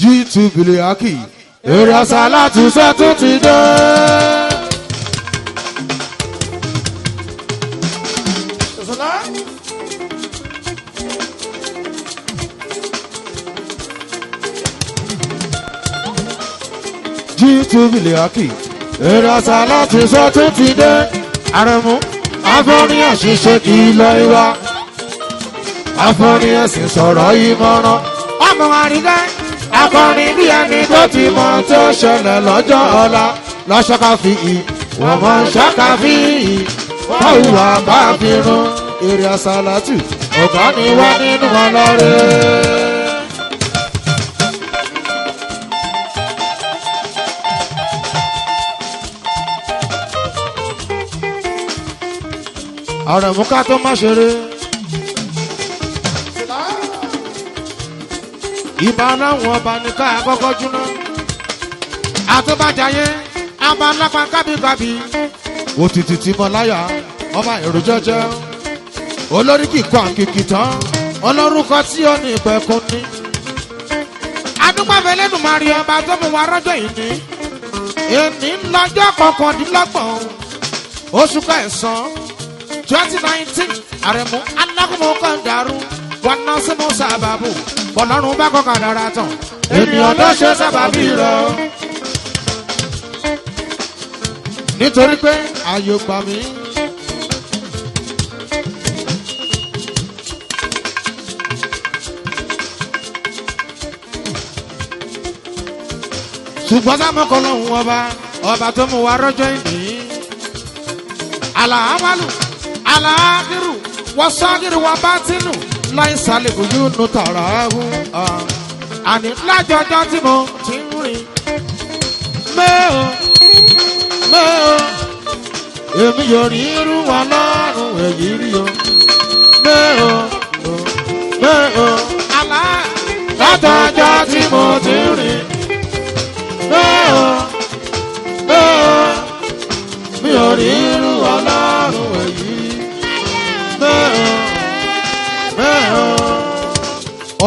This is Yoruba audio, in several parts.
G2 Biliaki èrè àsálàtù sẹ́tún ti dé. G2 Biliaki èrè àsálàtù sẹ́tún ti dé. Àrẹ̀mú afọ́niyàn ṣiṣẹ́ kì í lọ ìwà afọ́niyàn sì sọ̀rọ̀ ìmọ̀ràn. Ọmọ àríkẹ́ akọrin bí ẹni tó ti mọ tó ṣẹlẹ̀ lọ́jọ́ ọ̀la lọ́ṣọ́káfí wọ́n mọ ṣọ́káfí fáwùwà bá fi rún èrè àsálàtù ọ̀gá ni wá nínú ọlọ́rẹ́. Àrẹ̀mú ká tó má ṣeré. Ìbá láwọn ọba ní ká àkọ́kọ́ júná. Àtúbàjáyé àbá lápá kábíkábí. Òtítì tí mọ láyà ọba èrò jẹjẹ. Olórí kíkọ́ àkìkì tán. Olórúkọ tí ó ní ìpẹ̀kun ní. Adúpàfẹ́ lẹ́nu máa rí ọba tó mú wa rọ́jọ́ ìní. Èní lọ́jọ́ kọkàndínlọ́gbọ̀n. Oṣù kẹsàn-án 2019 Àrẹ̀mú alágúnmọ́ kan dàrú. Wọ́n ná sí mú sábàbù. Bọ̀lọ́run bá kọ́kà dára tán. Ènìyàn tó ṣe sábàbí rẹ̀. Nítorí pé ayò gbà mí. Ṣùgbọ́n sámọ́kọ́ lọ́hùn ọba tó mú wa rọ́jọ́ ìní. Àlàáwálù, àlàákírù, wọ́n sọ́gírù wa bá tínú. Láì sálẹ̀ kò yóò nu tààrà ẹ̀hún. Àní lájọjọ́ tí mo ti ń rìn. Mẹ́ọ̀, èmi yóò rí irú wa lọ́rùn èyí rí o. Mẹ́ọ̀, àlá lájọjọ́ tí mo ti ń rìn. Mẹ́ọ̀, mi ò rí irú wa lọ́rùn èyí rí. Mẹ́ọ̀.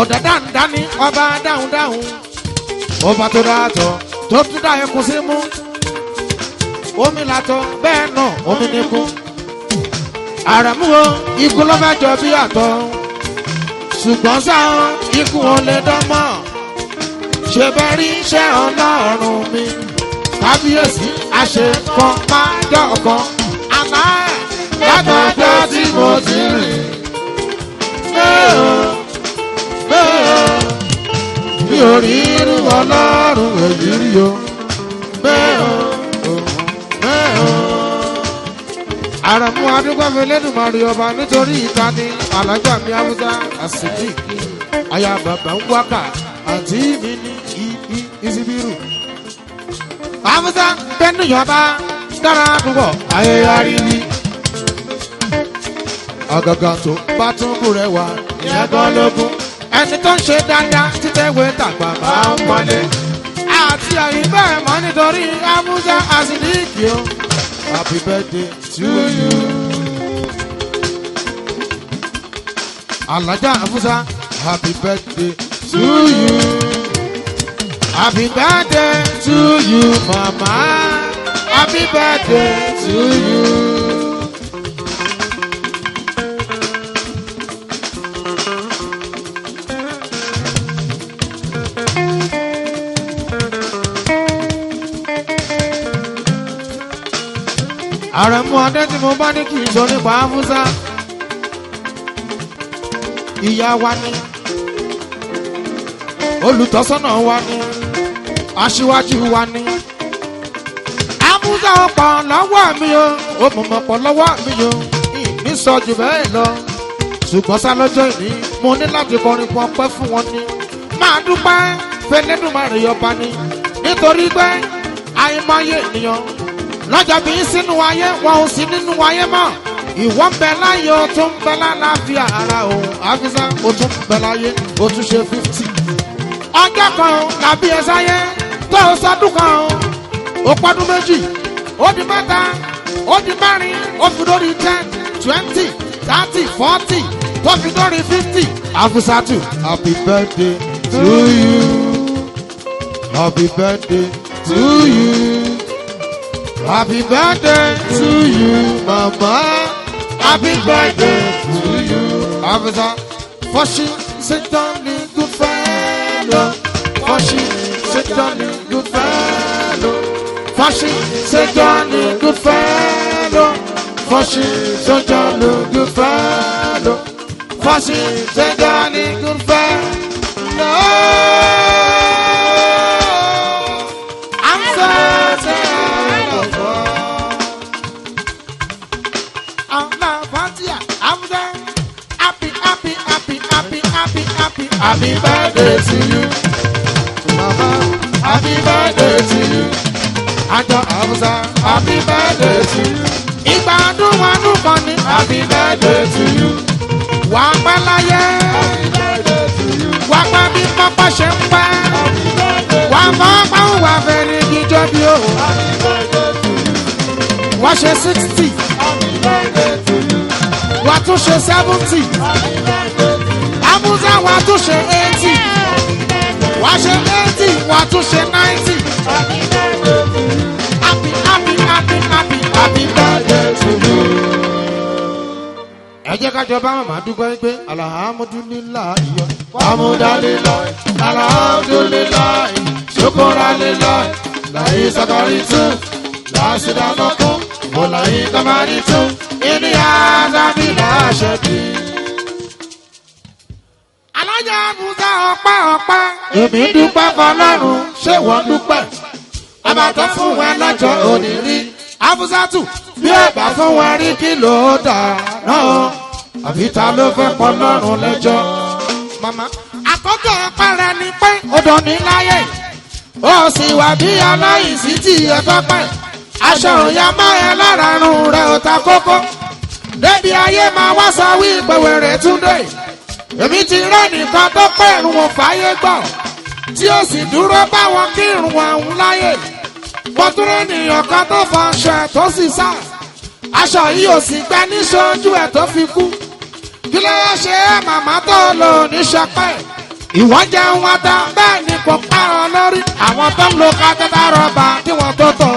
Ọ̀dà dáńdáni ọba dáhùn ọba tó dáàtọ̀ tó tún dá ẹkùn sí mú omi látọ̀ bẹ́ẹ̀ náà omi níkú. Àrẹ̀mú o ikú ló fẹ́ jọ bí àtọ̀ ṣùgbọ́n sáwọn ikú ò lè dánmọ́ ṣe bẹ́ẹ̀ rí iṣẹ́ Ọlọ́run mi kábíyèsí àṣekọ máa jọ ọkàn àná látọjọ́ tí mo ti rìn. Mi ò rí irú Ọlọ́run èyí rí o. Àrẹ̀mú adúgbòfin lẹ́dùnmarè ọba nítorí ìta ni alájà mi Haúsá àsìkí aya bàbá ń wákà àti mi ní ìsibírù. Haúsá bẹ́ẹ̀nìyànba dára púpọ̀ ayé arírí. Àgàgà tó bá tún bú rẹ̀ wá ìyẹn gan lógún. Ẹni tó ń ṣe dáadáa títẹ̀wé tàgbà máa ń wọlé. Àti àyíbá ẹ̀ mọ́ nítorí Haúsá àsìkí o. Happy birthday to you. Alájà Haúsá, happy birthday to you. Happy birthday to you, mama. Happy birthday to you. Àrẹ̀mú adé tí mo bá ní kì í sọ nípa Haúsá. Ìyá wa ni, olùtọ́sọ́nà wa ni, aṣíwájú wa ni. Haúsá ọ̀pọ̀ lọ́wọ́ mi o, òmùmọ̀ pọ̀ lọ́wọ́ mi o, ìní sọ jù bẹ́ẹ̀ lọ. Ṣùgbọ́n sá lọ́jọ́ ìní, mo ní láti kọrin fún ọpẹ́ fún wọn ni. Máa dúpẹ́ fẹ́lẹ́dùmarè ọba ni, nítorí pé àìmọye ènìyàn lọ́jọ́ bí sínú ayé wọn ò sí nínú ayé mọ́. Ìwọ ń bẹ láyé o tún ń bẹ lálàáfíà ara o. Haúsá o tún ń bẹ láyé o tún ṣe 50. Ọjọ́ kan làbí ẹ sáyé tó o sọdún kan o pọ́dún méjì ó di mẹ́ta ó di mẹ́rin ó fi lórí 10, 20, 30, 40 tó fi lórí 50. Haúsátù, happy birthday to you. Happy birthday to you. Happy birthday to you, Mama. Happy birthday to you. Officer, for she said, darling, good fellow. For she said, darling, good fellow. For she said, darling, good fellow. For she said, darling, good fellow. For she said, darling, good fellow. I'm so sad of all. I'm not Fatia. I'm there. Happy, happy, happy, happy, happy, happy, happy birthday to you, Mama. Happy birthday to you. Ajo Abuza. Happy birthday to you. Ìgbádùn wọnú kan ní. Happy birthday to you. Wà á pẹ́ láyé. Happy birthday to you. Wà á pẹ́ bí pápá ṣe ń pẹ́. Happy birthday. Wà á mọ́ pàwọn wà fẹ́rẹ̀ jíjọ́ bí o. Happy birthday to you. Wà á ṣe 60. Happy birthday to you. Wà á tún ṣe 70. Happy birthday to you. Abuza wà á tún ṣe 80. Wà á ṣe 80. Wà á tún ṣe 90. Happy birthday to you. Happy, happy, happy, happy, happy birthday to you. Ẹ jẹ́ ká jọ bá màmá dúpẹ́ pé alhamdulilayi yọ. Amúdálélọ́ọ̀ alhamdulilayi ṣokoralélọ́ọ̀ láyé sọ́kọ́rí tún lásìdámọ́kún mọ̀láyé kọ́márì tún ìní àdábìlà ṣẹ́bí. Alájà Abuza ọpẹ́ ọpẹ́. Èmi dúpẹ́ fọlọ́run ṣé wọ́n dúpẹ́. Àbàtọ́ fún wọn lọ́jọ́ òní rí. Abuzatu bí ẹ̀bà fún wọn rí kí ló dà náà. Àbí ta ló fẹ́ pọ̀ lọ́rùn lẹ́jọ́. Màmá àkọ́kọ́ ọpẹ́rẹ́ ni pé odò ní láyé. Ó sì wà bí aláìsí tí ẹ tọ́pẹ́. Aṣọ òyà máa ẹ lára run rẹ̀ ò ta kókó. Débi ayé máa wá sọ wí ìpèwèrè túndé. Èmi ti rẹ́ nìkan tó pé ìrùn wọn fàáyé gbọ́. Tí ó sì dúró báwọn kí ìrùn wọn ń láyè. Wọ́n tún rẹ́ nìyàn kan tó fọṣọ ẹ̀ tó sì sá. Aṣọ yìí ò sì gbẹ ní ṣojú ẹ̀ tó fi kú. Kí ló ṣe é màmá tó lò ní ṣọpẹ́? Ìwọ́n jẹun wọn tán bẹ́ẹ̀ ni kò pa ọ lórí. Àwọn tó ń lo kátẹ́tà rọ́bà kí wọ́n tó tọ̀.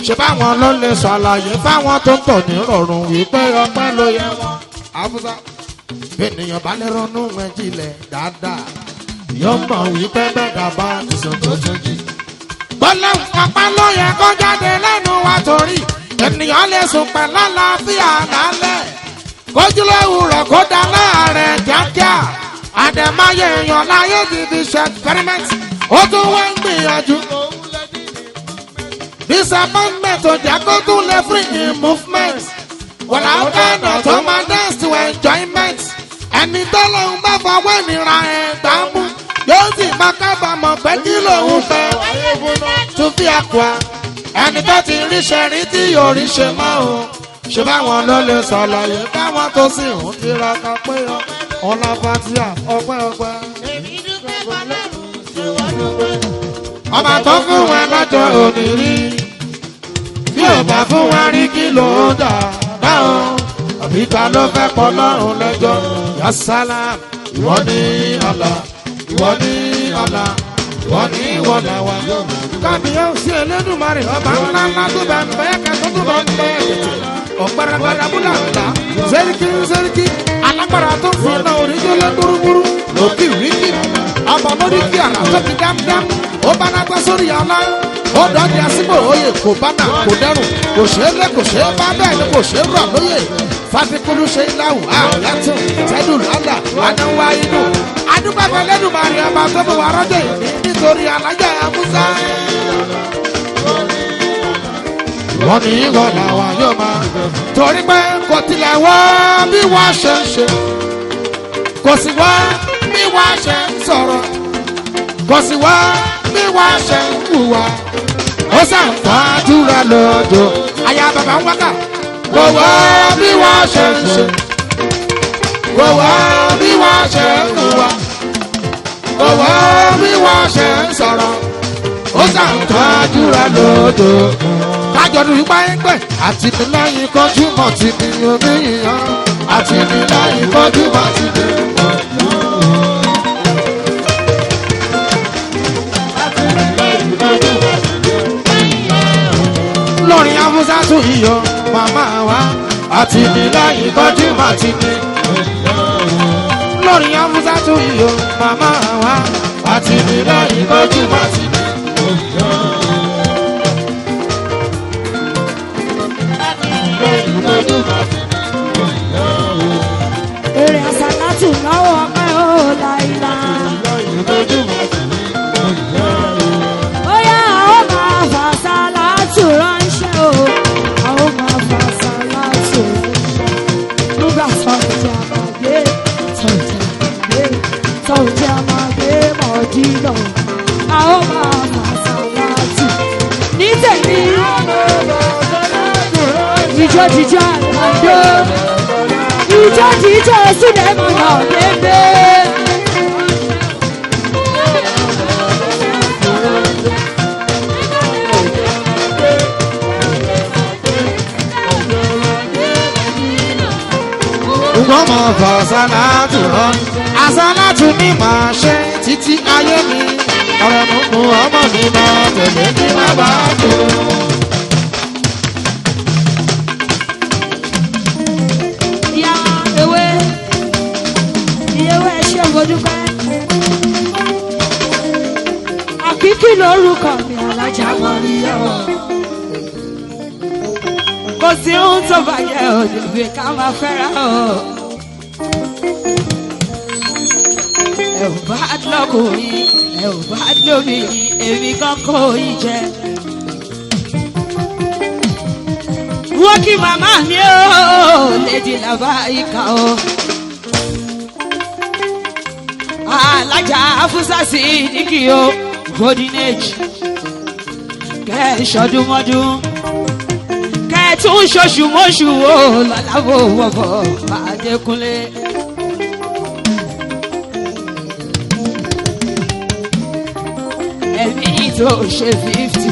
Ṣé báwọn ló lè ṣàlàyé fáwọn tó ń tọ̀ ní rọrùn wípé ọpẹ́ ló yẹ wọn? Abuza ènìyàn bá lè ronú wọn jílẹ̀ dáadáa. Yóò mọ̀ wípé bẹ́ẹ̀ dàbá ìsìn tó ṣojú. Bọ́lá ọpẹ́ ló yẹ kó jáde lẹ́nu wa torí ènìyàn lè sùn pẹ̀lú àlàáfíà lálẹ́. Kójúlówó rẹ̀ kó dá láàrẹ̀ kíákíá. Àdèmáyé èèyàn láyé gidi ṣe experiment. Ó tún wá ń gbìyànjú. Disappointment ò jẹ́ kó tún lè free in movement. Wọ̀lá ọ̀gánà tó máa dance to enjoyment. Ẹni tó lòun bá fọwọ́ ìnira ẹ̀gbá mú. Yóò sì máa kábàámọ̀ pé kí lòun fẹ́. Tún fi àkùá. Ẹni tó ti ríṣẹ́ rí tí yóò ríṣẹ́ mọ́ o. Ṣé báwọn ló lè ṣàlàyé káwọn tó sì ń tiraka pé ọ̀la fatia ọpẹ́ ọpẹ́. Ọba tó fún wọn lọ́jọ́ òní rí. Bí ò bá fún wọn rí kí ló ń dà dáhùn. Àbí ta ló fẹ́ pọ̀ lọ́rùn lẹ́jọ́? Ya salam, ìwọ ní Allah, ìwọ ní Allah, ìwọ ní ìwọ làwà. Kábíyèsí Elédùmarè ọba ńlá ńlá tó bá ń bẹ́ kẹ́tọ́ tó bá ń bẹ́ kẹ́tẹ́. Ọ̀gbẹ́rẹ́gbẹ́rẹ́ abúlé àgbà sẹ́ríkì alágbára tó fi iná oríjó lé gbúrúgbúrú lòkì ríkì ọmọ lórí kí àrà tó fi dámdám ó bá náà gbé sórí àlá ó dọ́ọ̀dì àsìkò òye kò bá náà kò dẹrùn kò ṣe é lé kò ṣe é bá bẹ́ẹ̀ ni kò ṣe é rọ̀ lóye fatikulu ṣe iláwù àyàtò tẹ́lù lálà anáwó inú adúgbàgbọ́ lẹ́dùnmárí ọba tó fi wà rọ́jò yìí nítorí alájà Abuza. Wọ́n ní ìwọ làwọn yóò máa torí pé kò tilẹ̀ wọ́ bí wọ́n ṣe ń ṣe kò sì wọ́ bí wọ́n ṣe ń sọ̀rọ̀ kò sì wọ́ bí wọ́n ṣe ń hùwà ó ṣàǹfààdúrà lọ́jọ́ àyà bàbá ń wákà kò wọ́ bí wọ́n ṣe ń ṣe kò wọ́ bí wọ́n ṣe ń hùwà kò wọ́ bí wọ́n ṣe ń sọ̀rọ̀ ó ṣàǹfààdúrà lọ́jọ́. Kájọ̀dún yìí máa ń gbẹ̀. Àti mi láyìn kọjú mọ̀ tí mi omi yìnyín. Àti mi láyìn kọjú mọ̀ tí mi mọ̀. Amúsátù iyọ̀ màmá wa àti nílá ìkọjú màtìní. Lórí Amúsátù iyọ̀ màmá wa àti nílá ìkọjú màtìní. Èrè àsàlátù lọ́wọ́ ọpẹ́ ó láìlá. Bóyá a ó máa fà sàlátù ránṣẹ́ o, a ó máa fà sàlátù ránṣẹ́. Nígbà tọ̀jẹ̀ àmàgbé, tọ̀jẹ̀ àmàgbé, tọ̀jẹ̀ àmàgbé mọ̀dínà, a ó máa fà sàlátù. Ní tèmi, jíjọ́ jíjọ́ àlàyé. Jíjọ́ sílẹ̀ mọ̀nà lébé. Wọ́n mọ̀ fọ́ sálátù rán. Àsálátù ní màá ṣe títí ayé mi. Ọ̀rọ̀ mú ọmọ mi máa tẹ̀lé ní bàbá tó. Ìyá ewé ẹṣẹ́ ògbódúpẹ́. Àkíkí lórúkọ mi alájà wọlé ọ̀. Kò sí ohun tó bàjẹ́ òdòdó ká máa fẹ́ràn o. Ẹ ò bá lọ́kùnrin, ẹ ò bá lóbìnrin, èmi kan kó yìí jẹ. Wọ́n kí màmá mi ó lédi làbá ìka o. Alájà Afúsásì ní kí o golden age. Kẹ́ ẹ ṣọdúnmọ́dún. Kẹ́ ẹ tún ṣoṣù mọ́ṣù o lọ́lábò wọ̀bọ̀ Adékúnlé. Ẹ̀mí tó ṣe 50.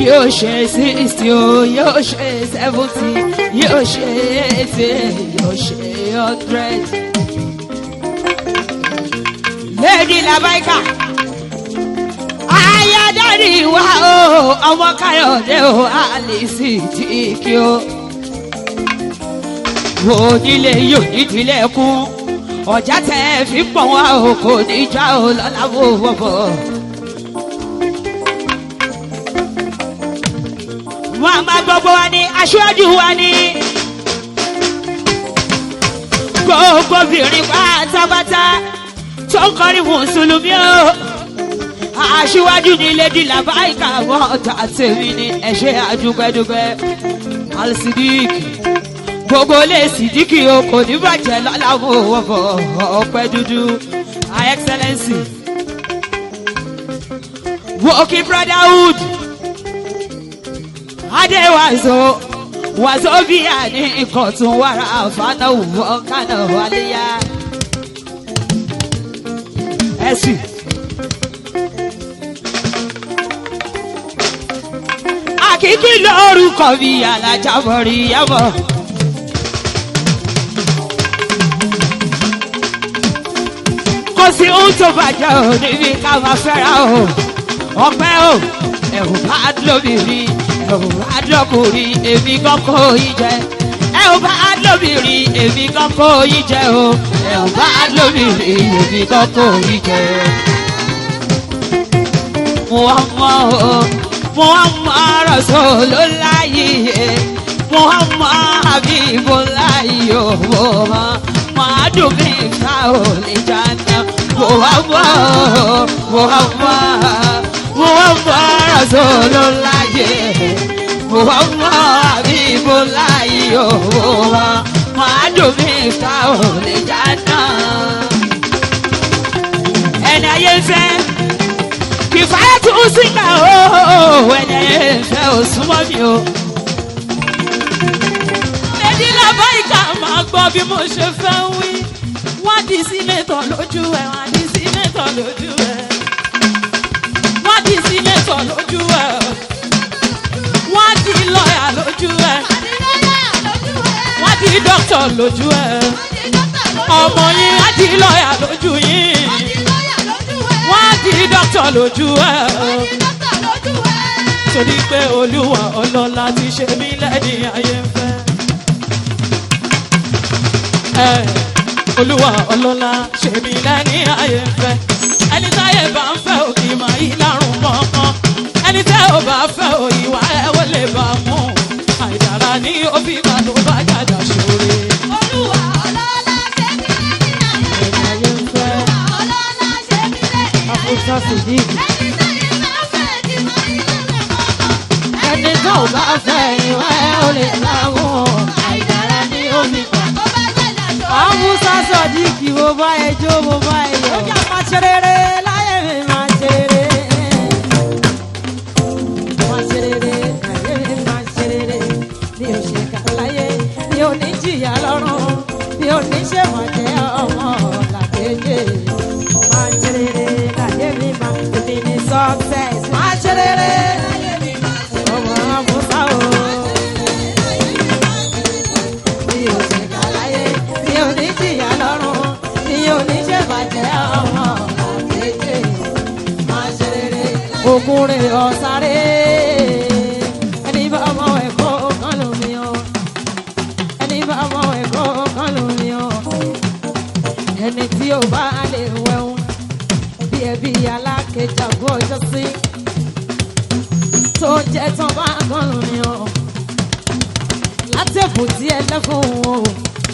Yóò ṣe 60 o, yóò ṣe 70, yóò ṣe 80, yóò ṣe 100. Lady Labaika, ayádárí wa o, ọmọ Káyọ̀dé o, Àlìsí Jíkí o. Onílé yóò nídìílé kún, ọjà tẹ̀ fi pọ̀ wá o, kò ní já o lọ́la wo wọ́pọ̀. Wọ́n máa gbogbo wa ní aṣáájú wa ní. Gbogbo obìnrin pátápátá tó ń kọrin mùsùlùmí o. Aṣíwájú ní Lady Labaika wọ́n ta tèmi ní ẹ̀ṣẹ́ àdúgbẹ́dúgbẹ́. Alsidik gbogbo lè Sídíkì o kò ní bàjẹ́ lọ́la wo wọ́pọ̀ ọpẹ́ dúdú. Her Excellency Working Brotherhood Adéwàzó Wazobia ní Ìkọ̀tún wàrà àfààná òwò kánà wáléyà. Ẹ̀sìn. Àkíkí lórúkọ mi alájà mọ̀rí yábọ̀. Kò sí ohun tó bàjẹ́ ò níbi ká máa fẹ́ra o. Ọpẹ́ o, ẹ̀rù bá lóbìnrin. Ẹ ò bá lọ́kùnrin èmi kan kó yín jẹ. Ẹ ò bá lóbìnrin èmi kan kó yín jẹ o. Ẹ ò bá lóbìnrin èmi kan kó yín jẹ. Muhammad Rasulullah Muhammad Habibullah Muhammad Mifta Olejana Muhammad Rasulullah Muhammad Habibullah Muhammad Mifta Olejana. Ẹni ayé fẹ́ kìfáyà tún síkà o, ẹni ayé fẹ́ ò súnmọ́ mi o. Lady Labaika máa gbọ́ bí mo ṣe fẹ́ wí. Wọ́n di sínétọ̀ lójú ẹ̀, wọ́n di sínétọ̀ lójú ẹ̀. Wọ́n di sínétọ̀ lójú ẹ̀. Wọ́n di lọ́yà lójú ẹ̀. Wọ́n di dọ́kítọ̀ lójú ẹ̀. Ọmọ yín á di lọ́yà lójú yín. Wọ́n di dọ́kítọ̀ lójú ẹ̀. torí pé olúwa ọlọ́lá ti ṣe mí lẹ́ni ayé ń fẹ́. Olúwa ọlọ́lá ṣe mí lẹ́ni ayé ń fẹ́. Ẹni táyé bá ń fẹ́ òkì máa yí lárùn mọ́kàn. Ẹni tẹ́ ò bá fẹ́ òyìnwá ẹ̀wọ́ lè bá mú. Àìdára ní òbí bá tó bá jàjà ṣòre. Olúwa ọlọ́lá ṣe mí lẹ́ni ayé ń fẹ́. Olúwa ọlọ́lá ṣe mí lẹ́ni ayé ń fẹ́. Àfúsá sì dì. Ẹni táyé bá ń fẹ́ òkì máa yí lárùn mọ́kàn. Ẹni tó bá fẹ́ ìwà ẹ̀wọ́ lè bá mú. Àìdára ní òbí bá. Àfúsá Sọ̀díkì mo bá ẹ jó mo bá ẹ yọ̀. Ó jà máa ṣe rere láyé mi máa ṣe rere. Máa ṣe rere láyé mi máa ṣe rere. Mi ò ṣe kà láyé, mi ò ní jìyà lọ́rùn, mi ò ní ṣe wọ̀jẹ́ ọmọ làkejì. Máa ṣe rere láyé mi máa èmi ní success. Máa ṣe rere láyé mi máa ṣe rere. Ọmọ Àfúsá o. Mi ò ṣe kà láyé, mi ò ní jìyà lọ́rùn, mi ò ní ṣe bàjẹ́ ọmọ àkéjì. Máa ṣe rere ogun rè ọ̀sáré. Ẹni bá ọmọ ẹ̀kọ́ kan ló mi o. Ẹni bá ọmọ ẹ̀kọ́ kan ló mi o. Ẹni tí ò bá lè wẹ̀hún bí ẹbí alákejì àgọ́ ọjọ́ sí. Tó jẹ́ tán bá kan ló mi o. Látẹ̀kùn tí ẹ lẹ́fún o.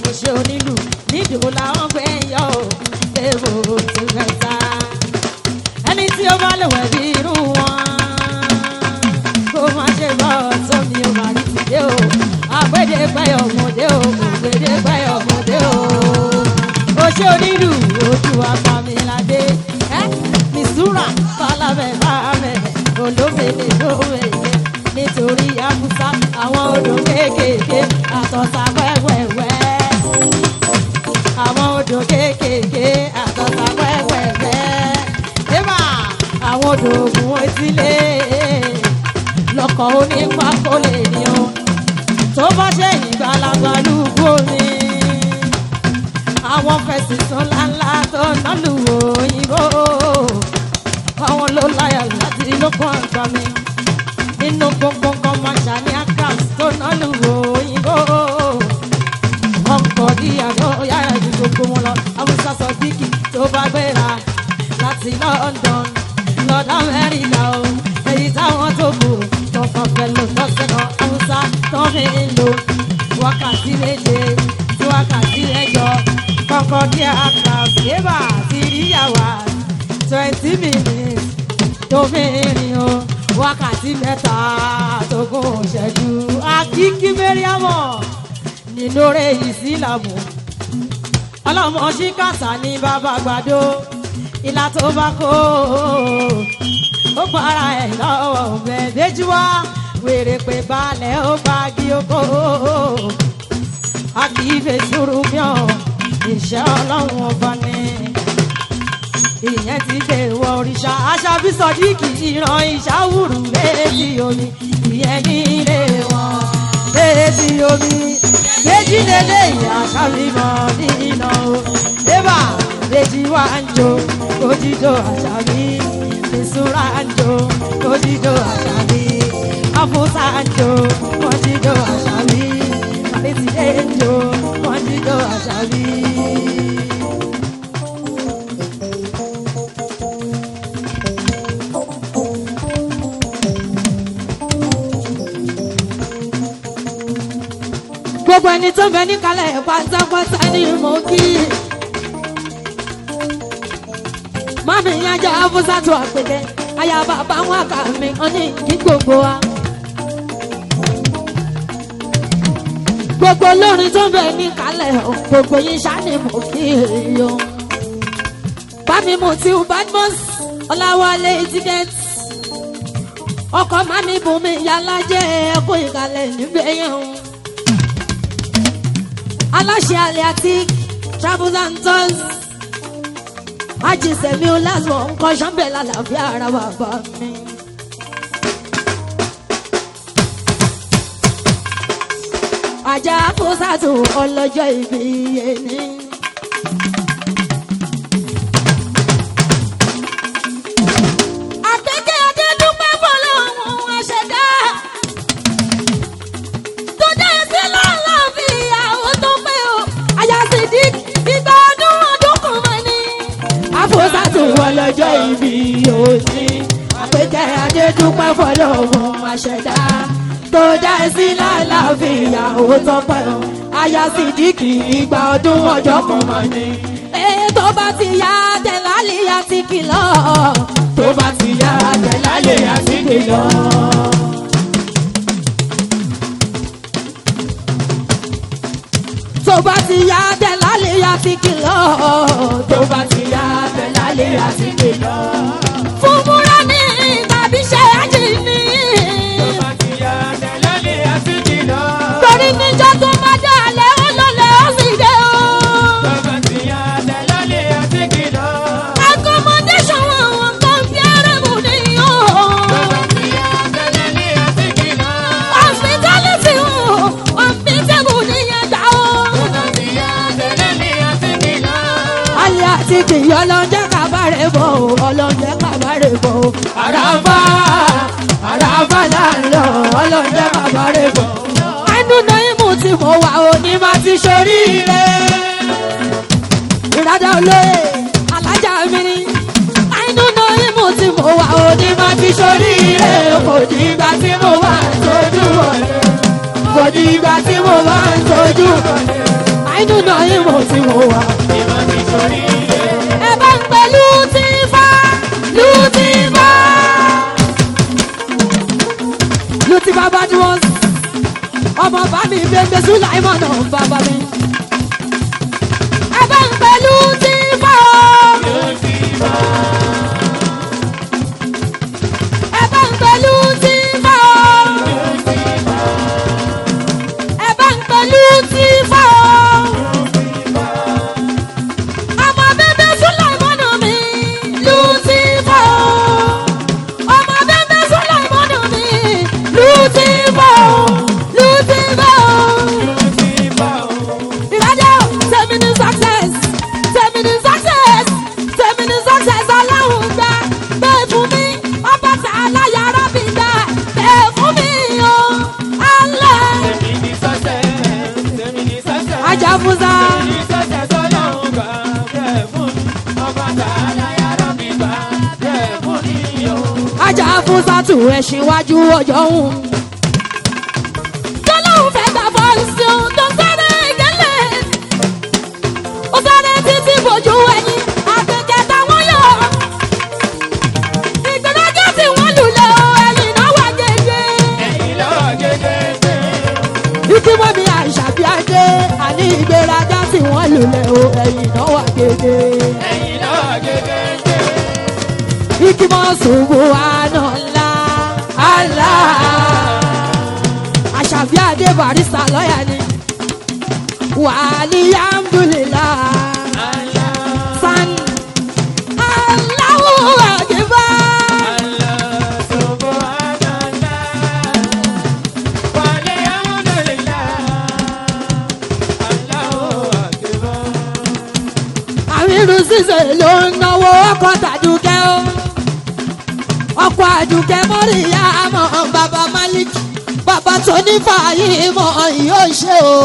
Mo ṣe onílù nídìí làwọn gbé yọ o. Débò ti fẹ́ ta. Ẹni tí ó bá lè wẹ̀ bí irú wọn. Kó má ṣe bọ́ sómi o máa rí tìdé o. Àgbédè pẹ́yọ̀ ọmọdé o. Àgbédè pẹ́yọ̀ ọmọdé o. Mo ṣe onílù ojú apamíládé. Misura Fálábẹ̀ Bámẹ̀ olómèlè lówèlè. Nítorí Àfúsá àwọn odò kéékèèké àtọ̀sà wẹ́wẹ́wẹ́. Àwọn odò kéékèèké àtọ̀sà wẹ́wẹ́wẹ́. Ébà àwọn odò ògùn etílé lọkọ̀ onípákó lè ní o. Tó bá ṣe ìgbàlagbà lúgbó ni. Àwọn fẹ̀sìsàn ńláńlá tó ná lù òyìnbó. Àwọn ló láyà láti lókun àgbà mi. Nínú gbogbo nǹkan máa ṣàní àkàs tó ná lù òyìnbó. Ọkọ̀ di àjọ yára ju gbogbo wọn lọ. Àfúsá Sọ̀díkì tó bá gbéra láti London lọ́dọ̀ Amẹ́ríkà o. Èyí táwọn tó kù tọkàn fẹ́ lò lọ́sẹ̀ kan. Àfúsá tó fi ń lò wákàtí méje sí wákàtí mẹ́jọ. Kọ̀ọ̀kan di àkàs yébà ti rí yàwá 20 minutes tó fi ń rìn o. Wákàtí mẹ́ta tó gún ìṣẹ́jú. Àkíkí Mẹ́ríàmọ̀ nínú rẹ̀ ìsìlámù. Ọlọ́mọ ṣíkàtà ní bàbá àgbàdo. Ìlà tó bá kó ó para ẹ̀ lọ́wọ́ bẹ̀ẹ́dẹ́jú wá. Wèrè pé balẹ̀ ó gbági oko. A kì í fẹ́ sùúrù mìíràn. Ìṣẹ́ Ọlọ́run ọba ni. Ìyẹn ti dé wọ òrìṣà. Àṣàbí Sọ̀díkì ìran ìṣàwùrù létí omi. Ìyẹn ní ilé wọn létí omi. Méjì lélẹ̀ ìyá Àṣàbí mọ̀ nínà o. Ébà méjì wá ń jó òjìjó Àṣàbí. Ìṣúra ń jó òjìjó Àṣàbí. Àfúsá ń jó òjìjó Àṣàbí. Létídé ń jó òjìjó Àṣàbí. Gbogbo ẹni tó bẹ níkàlẹ̀ pátápátá ni mo kí. Mami yájà Àfúsá tó àpèkẹ́, aya bàbá wọn kà mí, wọ́n ní kí gbogbo wa. Gbogbo olórin tó bẹ níkàlẹ̀ gbogbo yín ṣá ni mo kí o. Bámi Mutiu Badmus, Ọláwálé Etiquette. Ọkọ mami Bùnmi Yàlájẹ́ ẹ̀kọ́ ìkàlẹ̀ níbẹ̀ yẹn o. Aláṣẹ Aliatic Travels and Tours. Ajísẹ̀mí Ọlásùn nǹkan ṣọ́nbẹ̀ lálàáfíà ara bàbá mi. Ajá Àfúsá tó ọlọ́jọ́ ìbí ẹni. Àgbẹ̀kẹ́ Adé dúpẹ́ fọlọ́run ẹ̀ṣẹ̀dá. ọlọ́jọ́ ìbí òní àpèkẹ́ adédúpẹ́ fọlọ́run àṣẹdá tó dá sí lálàáfíà ó tọpẹ́ o aya Sídíkì ìgbà ọdún ọjọ́ kan mọ̀ ni. tó bá ti yá tẹ̀lálẹ̀ yá ti kìlọ̀ tó bá ti yá tẹ̀lálẹ̀ yá ti kìlọ̀. tó bá ti yá tẹ̀lálẹ̀ yá ti kìlọ̀ tó bá ti yá tẹ̀lálẹ̀ yá ti kìlọ̀. fún múra ní tàbí ṣe àjì ní. torí níjọ́ tó bá dé alẹ́ ó lọlẹ̀ ó sì dé o. accommodation wọn kan fi ẹrẹ́ mú ni o. hospitality wọn fi tẹ́bù níyẹn gbà o. alẹ́ àti kìí ọlọ́njẹ́ kàbárẹ̀ bọ̀ o ọlọ́njẹ́ kàbárẹ̀ bọ̀ o. àràfà là ń lọ ọlọ́njẹ́ kàbárẹ̀ bọ̀ o. nínú ìmú tí mo wà ó ní má ti ṣoríire. ìrádá olóye alájà mi ni. nínú ìmú tí mo wà ó ní má ti ṣoríire. kò di ìgbà tí mo wà ń tójú wọlé. kò di ìgbà tí mo wà ń tójú wọlé. nínú ìmú tí mo wà ó ní má ti ṣoríire. ẹ bá ń pẹ́ Lútífà Lútífà Lútífà bá ní wọ́n ọmọ bá mi bẹ́ẹ̀ Sùláìmọ̀ náà bàbá mi. ẹ bá ń pẹ́ Lútífà Lútífà. ẹ bá ń pẹ́ Lútífà Lútífà. ẹ bá ń pẹ́ Lútífà ọmọ bẹ́ẹ̀ Sùláìmọ̀ náà mi Lútífà. ọmọ bẹ́ẹ̀ Sùláìmọ̀ náà mi Lútífà. Ajafusa Ajafusa tù ẹṣin wájú ọjọ́ òun. tọ́lọ́hún fẹ́ gbà fọ́ọ̀sì ohun tó sáré gẹ́lẹ́. ó sáré títí bojú ẹyin àgbẹ̀kẹ́ táwọn yọ. ìgbéraga tí wọ́n lulẹ̀ o ẹ̀yìn náà wà gègé. ìkíwọ́ mi àìsàbí ajé àní ìgbéraga tí wọ́n lulẹ̀ o ẹ̀yìn náà wà gègé. ìkímọ̀ ṣubú àná ńlá àlá. àṣàbí adé barista lọ́yà ni wàhálì alhamdulillah san Allahu akbar. àmírù ṣíṣe ló ń náwó ọkọ̀ tàdúkẹ́ o. ọkọ̀ àdúkẹ́ mọ́ríyá mọ́ bàbá Malik bàbá tó ní fààyè mọ́ yóò ṣe o.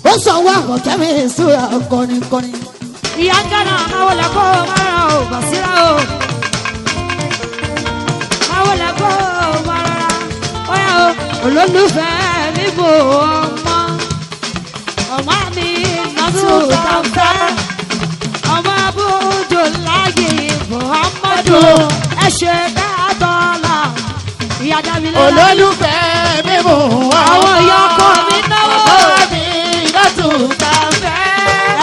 ó sanwó àwọn kẹ́mi ìṣúra kọrin. ìyá gánà máwo lẹ́kọ́ mara o Bàṣírà o. máwo lẹ́kọ́ mara ọ̀yà o. olólùfẹ́ mi bò ọmọ mi nàdú tàǹfẹ́ ọmọ abúdó láyé Muhammadu ẹ ṣe dáadọ́là ìyá dábìlẹ̀ olólùfẹ́ mi mú àwọn ìyá ọkọ mi náwó ọmọ mi nàdú tàǹfẹ́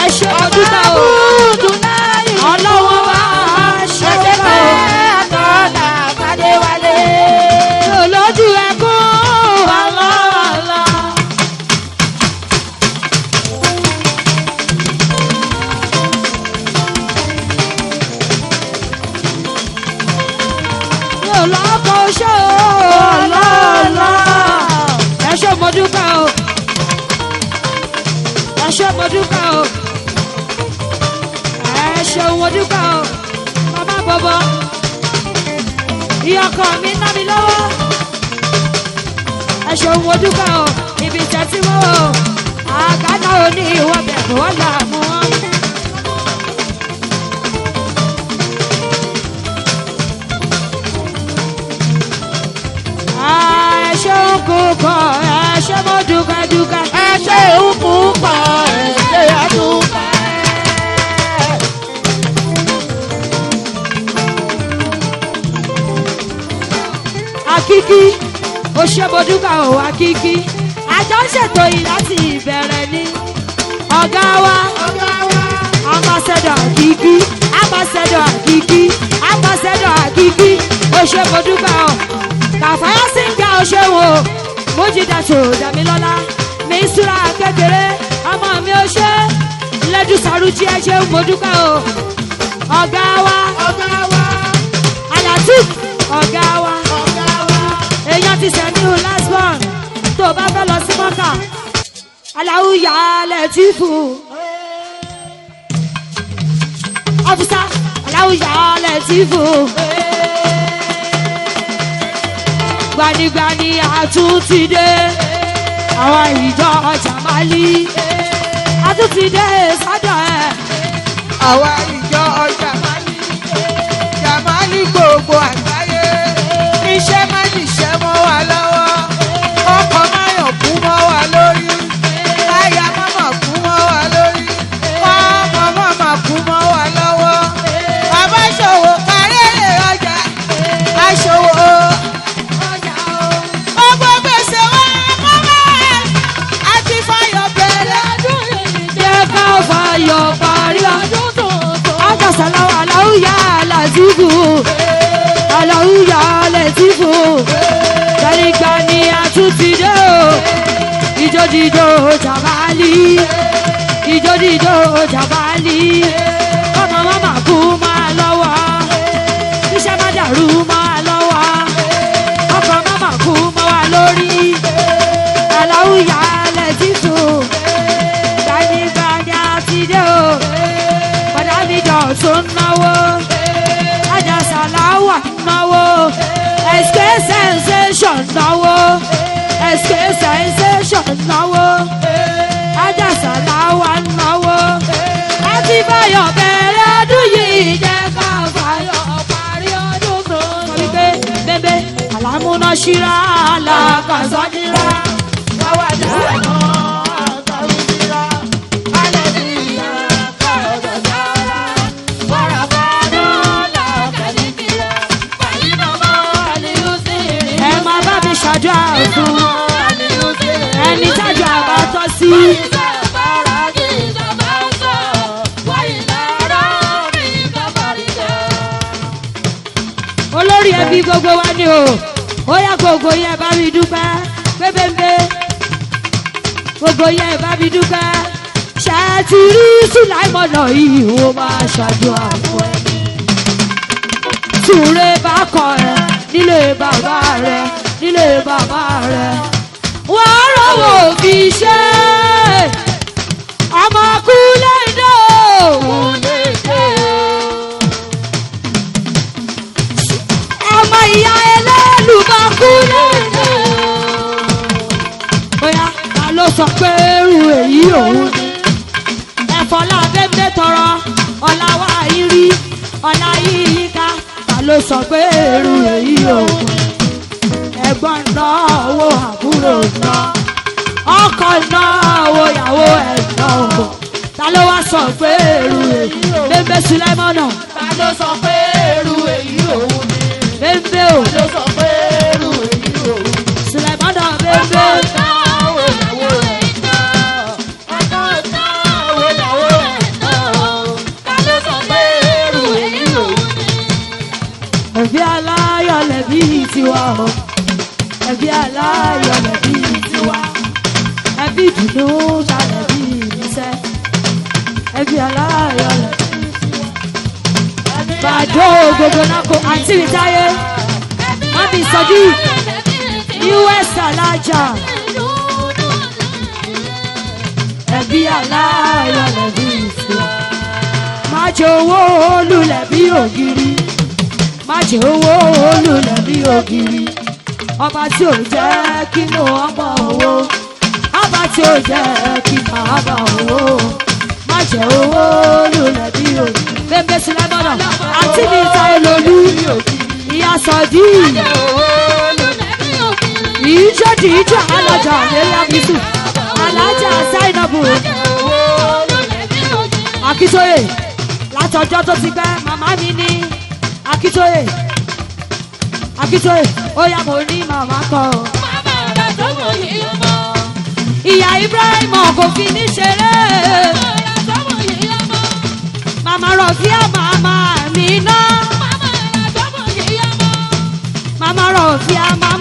ẹ ṣe ojúta o abúdó láyé ọlọ́wọ́ bá ṣe dáadọ́là kádé wálé olójú ẹkún ọlọ́ọ̀lá. lọ́kọ̀ ṣó lọ́lọ́ ẹ ṣé mo dúpẹ́ o ẹ ṣé mo dúpẹ́ o ẹ ṣé mo dúpẹ́ o màmá bọ̀bọ̀ ìyọkọ mi ná mi lọ́wọ́ ẹ ṣé mo dúpẹ́ o ibi tẹ́tí mọ́ o àgádá òní ìwọ bẹ̀rù wọ́n là mú wọn. dúkẹ́. ẹ ṣe ìhùkù pa ẹ ṣe àdúpẹ́. Akíkí òṣèbọdúkà ò Akíkí àjọ ń ṣètò yìí láti ìbẹ̀rẹ̀ ni ọ̀gá wa ambassador Akíkí ambassador Akíkí ambassador Akíkí òṣèbọdúkà ò Kàfáyà Síngà òṣèwò Mójídàtò Dàmílọ́lá mi súra kékeré ọmọ mi ò ṣe lẹ́dù sàrújì ẹ̀ṣẹ̀ mọ́dúkà ò ọ̀gá wa Alatif ọ̀gá wa èèyàn ti sẹ́ni last born tó bá fẹ́ lọ sí mọ́kà aláwùyá lẹ́tífù ọ́físà aláwùyá lẹ́tífù gbanigbani àtúntìdé àwọn ìjọ Jàmálì àtúntìdé sọ́dọ̀ ẹ̀. àwa ìjọ Jàmálì gbogbo àgbáyé iṣẹ́ má níṣẹ́ mọ́ wa lọ́wọ́ ọkọ̀ máyọ̀ kú mọ́ wa lórí káyà mọ́mọ́ kú mọ́ wa lórí ọmọ mọ́mọ́ kú mọ́ wa lọ́wọ́ bàbá ṣòwò kárẹ́rẹ́ ọjà aṣòwò ọjà ọgbọ́ gbèsè wa mọ́mọ́ àti fayọ̀ bẹ̀rẹ̀ ọdún yìí. jẹ́ ká fayọ̀ parí ọdún tuntun. àjọsàlàwọ̀ aláwùyá làzíbù aláwùyá lẹ́tífù gbanigbani àtúntìdé o ìjòdìjò Jàmálì ìjòdìjò Jàmálì ọmọ mọ́mà kú máa lọ́wọ́ iṣẹ́ má dàrú máa lọ́wọ́ ọkọ̀ mọ́mà kú mọ́ wa lórí aláwùyá lẹ́tífù gbanigbani àtúntìdé o padàbíjọ tó ń náwó àjàsàláwà náwó SK Sensation náwó SK Sensation náwó àjàsàláwà náwó láti báyọ̀ bẹ̀rẹ̀ ọdún yìí jẹ́ ká báyọ̀ parí ọdún tó. sọ wípé bébé àlámúná ṣíra làkàzọ́jìrá wáwá dáná àtàwùjìrá alẹ́ bí ìyá kọ̀ọ̀dọ̀ dára wàrà fọ́nà làkàlìkìlá pàyínà mọ́ àlìyúsìrì. ẹ máa bá mi ṣàdúrà fún ẹni tájú àbá tọ́ sí. olórí ẹbí gbogbo wa ni o ó yá gbogbo yẹn bá mi dúpẹ́ pébéńbé gbogbo yẹn bá mi dúpẹ́ ṣàtìrí Sùláìmọ̀nà yìí ó máa ṣàdúrà fún ẹ. Túnre bá kọ ẹ nílé bàbá rẹ nílé bàbá rẹ wọ́n rọ̀wọ́ fi ṣe ọmọ kú lẹ́dọ̀ ọmọ ìyá ẹlẹ́lùbọ̀ kú lẹ́dọ̀. bóyá ta ló sọ pé irú èyí òun ni ẹ̀fọ́ lábẹ́bẹ́ tọrọ ọ̀la wá yín rí ọ̀la yín yín ká ta ló sọ pé irú èyí òun ẹ̀gbọ́n náà owó àbúrò náà ọkọ náà owó ìyàwó ẹ̀gbọ́n òun ta ló wá sọ pé irú èyí bẹ́ẹ̀ Sùláìmọ̀nà ta ló sọ pé irú èyí òun ni bẹ́ẹ̀ o ta ló sọ pé irú èyí òun ni. Sùláìmọ̀nà bẹ́ẹ̀ ẹbí aláyọ̀ lẹ̀bí tiwa o ẹbí aláyọ̀ lẹ̀bí tiwa ẹbí dùnú ta lẹ̀bí iṣẹ́ ẹbí aláyọ̀ lẹ̀bí tiwa. bàjọ́ gbogbo náà kó àǹtí mi táyé wọ́n mi sọ́jú US alájà ẹbí aláyọ̀ lẹ̀bí tiwa má jẹ́ owó olùlẹ̀ bí ògiri má jẹ́ owó olùlẹ̀ bí ògiri ọba tí ò jẹ́ kínú ọmọ owó ọba tí ò jẹ́ kí bàbá owó má jẹ́ owó olùlẹ̀ bí ògiri. bẹ́ẹ̀ Sùláìmọ̀nà àti mi ta olólù ìyá sọ̀dí ìjọ dìíjọ alájà lẹ́yà bísù alájà zainabu akitoye látọjọ́ tó ti pẹ́ màmá mi ní akitoye ó yá mo ní màmá kan ìyá ibrahim kò fi ní ṣeré màmá rọ̀fíà màmá mi ná màmá rọ̀fíà màmá.